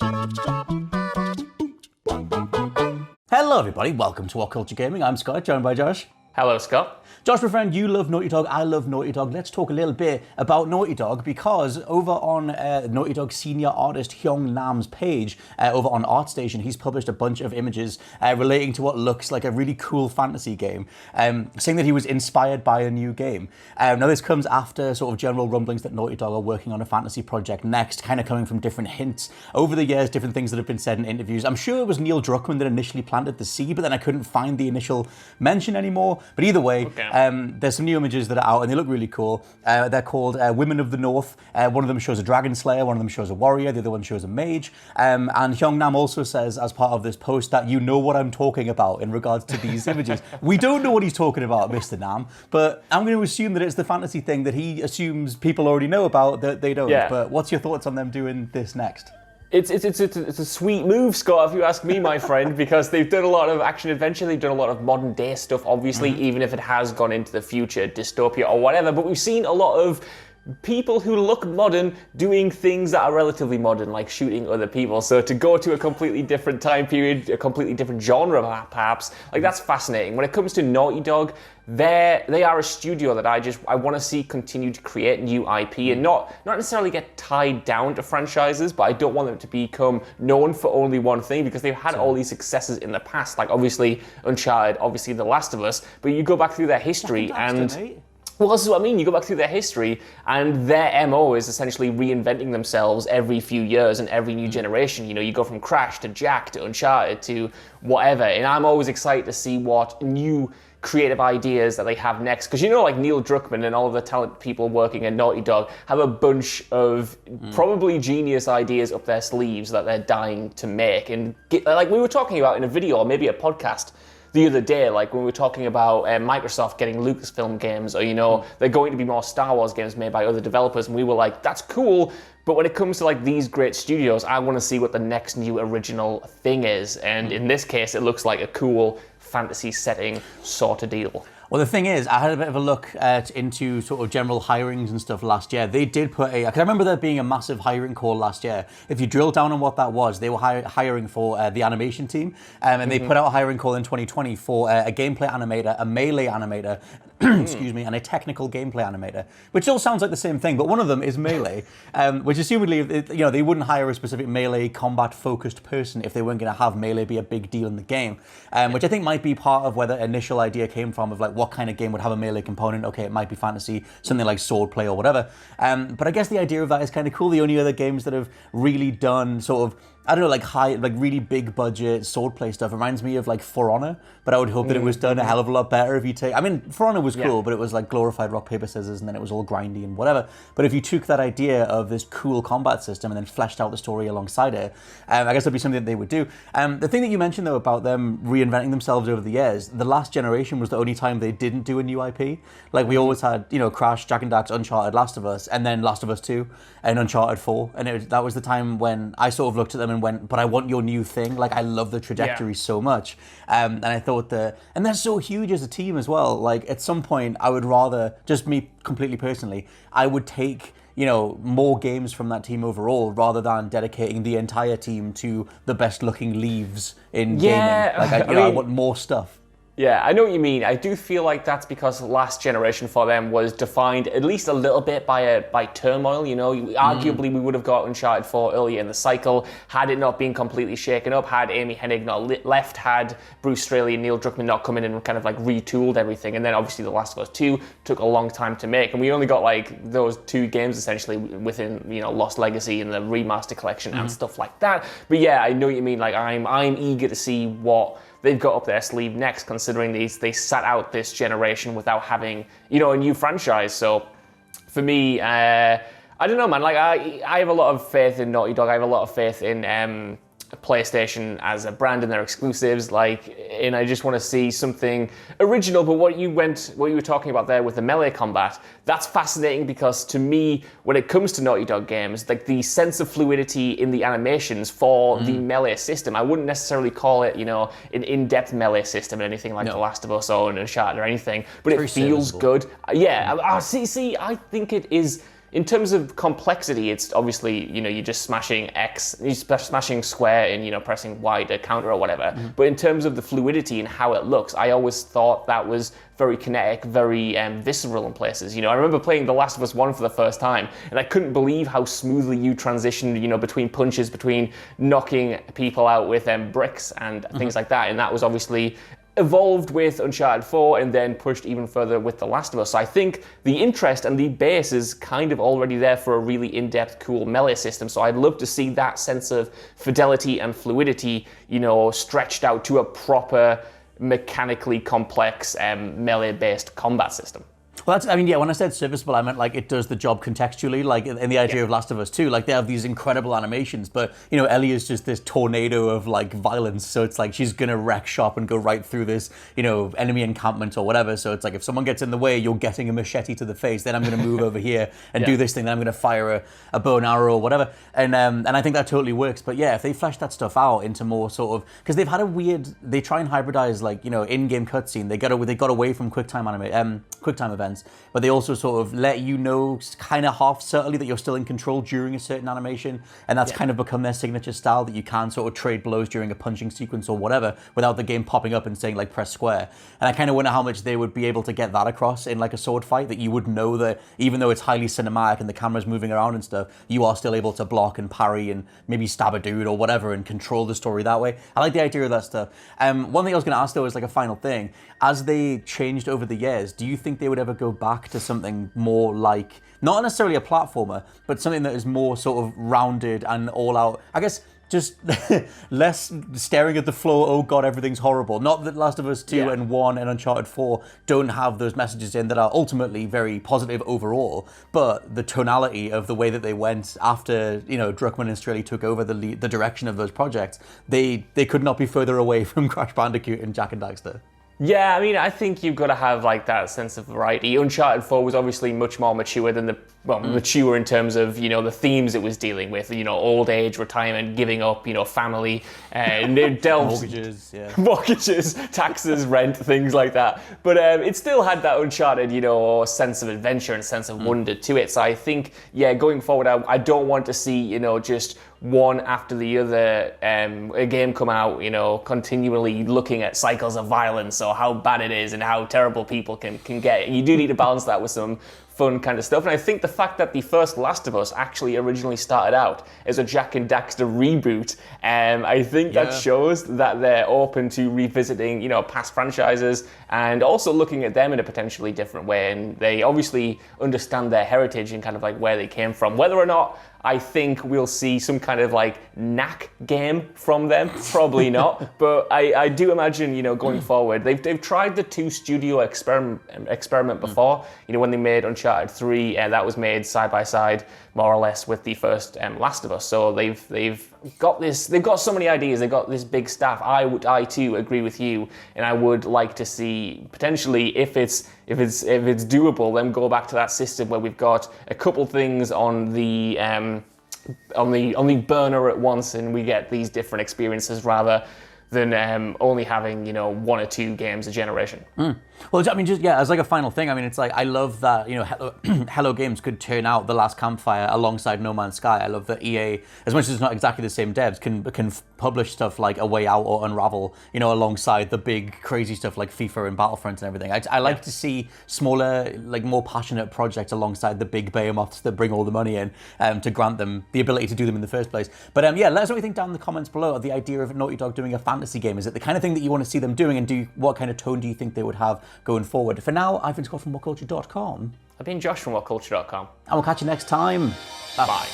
Hello everybody, welcome to WhatCulture Gaming. I'm Scott, joined by Josh. Hello, Scott. Josh, my friend, you love Naughty Dog, I love Naughty Dog. Let's talk a little bit about Naughty Dog, because over on Naughty Dog senior artist Hyung Nam's page, over on ArtStation, he's published a bunch of images relating to what looks like a really cool fantasy game, saying that he was inspired by a new game. Now this comes after sort of general rumblings that Naughty Dog are working on a fantasy project next, kind of coming from different hints over the years, different things that have been said in interviews. I'm sure it was Neil Druckmann that initially planted the seed, but then I couldn't find the initial mention anymore. But either way, there's some new images that are out and they look really cool. They're called Women of the North. One of them shows a Dragonslayer, one of them shows a warrior, the other one shows a mage. And Hyung Nam also says, as part of this post, that you know what I'm talking about in regards to these images. We don't know what he's talking about, Mr. Nam, but I'm going to assume that it's the fantasy thing that he assumes people already know about that they don't. Yeah. But what's your thoughts on them doing this next? It's a sweet move, Scott, if you ask me, my friend, because they've done a lot of action-adventure, they've done a lot of modern-day stuff, obviously, even if it has gone into the future, dystopia or whatever, but we've seen a lot of people who look modern doing things that are relatively modern, like shooting other people. So to go to a completely different time period, a completely different genre, perhaps, like that's fascinating. When it comes to Naughty Dog, they are a studio that I want to see continue to create new IP and not necessarily get tied down to franchises, but I don't want them to become known for only one thing, because they've had all these successes in the past, like obviously Uncharted, obviously The Last of Us, but you go back through their history and... Well, this is what I mean. You go back through their history, and their MO is essentially reinventing themselves every few years and every new generation. You know, you go from Crash to Jack to Uncharted to whatever, and I'm always excited to see what new creative ideas that they have next. Because you know, like Neil Druckmann and all of the talented people working at Naughty Dog have a bunch of probably genius ideas up their sleeves that they're dying to make. And like we were talking about in a video or maybe a podcast the other day, like when we were talking about Microsoft getting Lucasfilm games, or they're going to be more Star Wars games made by other developers, and we were like, that's cool, but when it comes to like these great studios, I want to see what the next new original thing is, and in this case, it looks like a cool fantasy setting sort of deal. Well, the thing is, I had a bit of a look into sort of general hirings and stuff last year. They did put because I remember there being a massive hiring call last year. If you drill down on what that was, they were hiring for the animation team, and they put out a hiring call in 2020 for a gameplay animator, a melee animator, excuse me, and a technical gameplay animator, which all sounds like the same thing, but one of them is melee, which assumedly, they wouldn't hire a specific melee combat-focused person if they weren't going to have melee be a big deal in the game, which I think might be part of where the initial idea came from of like, what kind of game would have a melee component? Okay, it might be fantasy, something like swordplay or whatever. But I guess the idea of that is kind of cool. The only other games that have really done sort of, I don't know, like really big budget swordplay stuff reminds me of like For Honor, but I would hope that it was done a hell of a lot better if you take, I mean, For Honor was cool, but it was like glorified rock, paper, scissors, and then it was all grindy and whatever. But if you took that idea of this cool combat system and then fleshed out the story alongside it, I guess that'd be something that they would do. The thing that you mentioned though about them reinventing themselves over the years, the last generation was the only time they didn't do a new IP. Like we always had, Crash, Jak and Dax, Uncharted, Last of Us, and then Last of Us 2 and Uncharted 4. And that was the time when I sort of looked at them and went, but I want your new thing. Like I love the trajectory so much. And I thought and they're so huge as a team as well. Like at some point I would rather, just me completely personally, I would take more games from that team overall rather than dedicating the entire team to the best looking leaves in gaming. Like I want more stuff. Yeah, I know what you mean. I do feel like that's because last generation for them was defined at least a little bit by turmoil. Arguably we would have got Uncharted 4 earlier in the cycle had it not been completely shaken up, had Amy Hennig not left, had Bruce Straley and Neil Druckmann not come in and kind of like retooled everything. And then obviously The Last of Us 2 took a long time to make, and we only got like those two games essentially within Lost Legacy and the remaster collection and stuff like that. But yeah, I know what you mean. Like I'm eager to see what they've got up their sleeve next, considering they sat out this generation without having, a new franchise. So for me, I don't know, man. Like I have a lot of faith in Naughty Dog. I have a lot of faith in PlayStation as a brand and their exclusives, and I just want to see something original. But what you were talking about there with the melee combat, that's fascinating, because to me, when it comes to Naughty Dog games, like the sense of fluidity in the animations for the melee system, I wouldn't necessarily call it, an in-depth melee system or anything like The Last of Us or Uncharted or anything, but it feels good. Yeah, see, I think it is in terms of complexity, it's obviously, you're just smashing X, you're smashing square and, pressing Y to counter or whatever. Mm-hmm. But in terms of the fluidity and how it looks, I always thought that was very kinetic, very visceral in places. I remember playing The Last of Us 1 for the first time, and I couldn't believe how smoothly you transitioned, between punches, between knocking people out with bricks and things like that. And that was obviously evolved with Uncharted 4 and then pushed even further with The Last of Us. So I think the interest and the base is kind of already there for a really in-depth, cool melee system. So I'd love to see that sense of fidelity and fluidity, stretched out to a proper, mechanically complex, melee-based combat system. Well, when I said serviceable, I meant like it does the job contextually, like in the idea of Last of Us 2, like they have these incredible animations, but Ellie is just this tornado of like violence, so it's like she's gonna wreck shop and go right through this, enemy encampment or whatever, so it's like if someone gets in the way, you're getting a machete to the face, then I'm gonna move over here and do this thing, then I'm gonna fire a bow and arrow or whatever, and I think that totally works, but yeah, if they flesh that stuff out into more sort of, because they've had they try and hybridize like, in-game cutscene, they got away from QuickTime events, but they also sort of let kind of half subtly that you're still in control during a certain animation, and that's kind of become their signature style, that you can sort of trade blows during a punching sequence or whatever without the game popping up and saying like press square. And I kind of wonder how much they would be able to get that across in like a sword fight, that you would know that even though it's highly cinematic and the camera's moving around and stuff, you are still able to block and parry and maybe stab a dude or whatever and control the story that way. I like the idea of that stuff. One thing I was going to ask though is like a final thing. As they changed over the years, do you think they would ever go back to something more like, not necessarily a platformer, but something that is more sort of rounded and all out, I guess, just less staring at the floor, oh god, everything's horrible. Not that Last of Us 2 and 1 and Uncharted 4 don't have those messages in that are ultimately very positive overall, but the tonality of the way that they went after, Druckmann and Strelly took over the direction of those projects, they could not be further away from Crash Bandicoot and Jak and Daxter. Yeah, I think you've got to have like that sense of variety. Uncharted 4 was obviously much more mature than mature in terms of, the themes it was dealing with, old age, retirement, giving up, family, and it delves... Mortgages, taxes, rent, things like that. But it still had that Uncharted, sense of adventure and sense of wonder to it. So I think, going forward, I don't want to see, just one after the other, a game come out, continually looking at cycles of violence or how bad it is and how terrible people can get. You do need to balance that with some fun kind of stuff. And I think the fact that the first Last of Us actually originally started out as a Jak and Daxter reboot, I think that shows that they're open to revisiting, past franchises and also looking at them in a potentially different way. And they obviously understand their heritage and kind of like where they came from. Whether or not I think we'll see some kind of like knack game from them, probably not. But I do imagine, going forward, they've tried the 2 studio experiment before. When they made Uncharted 3, that was made side by side, more or less, with the first Last of Us. So they've got this. They've got so many ideas. They've got this big staff. I too agree with you, and I would like to see potentially, if it's doable, then go back to that system where we've got a couple things on the burner at once, and we get these different experiences rather than only having 1 or 2 games a generation. Well, as like a final thing, it's like I love that Hello Games could turn out The Last Campfire alongside No Man's Sky. I love that EA, as much as it's not exactly the same devs, can publish stuff like A Way Out or Unravel, alongside the big crazy stuff like FIFA and Battlefront and everything. I like to see smaller, like more passionate projects alongside the big behemoths that bring all the money in, to grant them the ability to do them in the first place. But let us know what you think down in the comments below of the idea of Naughty Dog doing a fantasy game. Is it the kind of thing that you want to see them doing, and what kind of tone do you think they would have going forward? For now, I've been Scott from WhatCulture.com. I've been Josh from WhatCulture.com. And we'll catch you next time. Bye.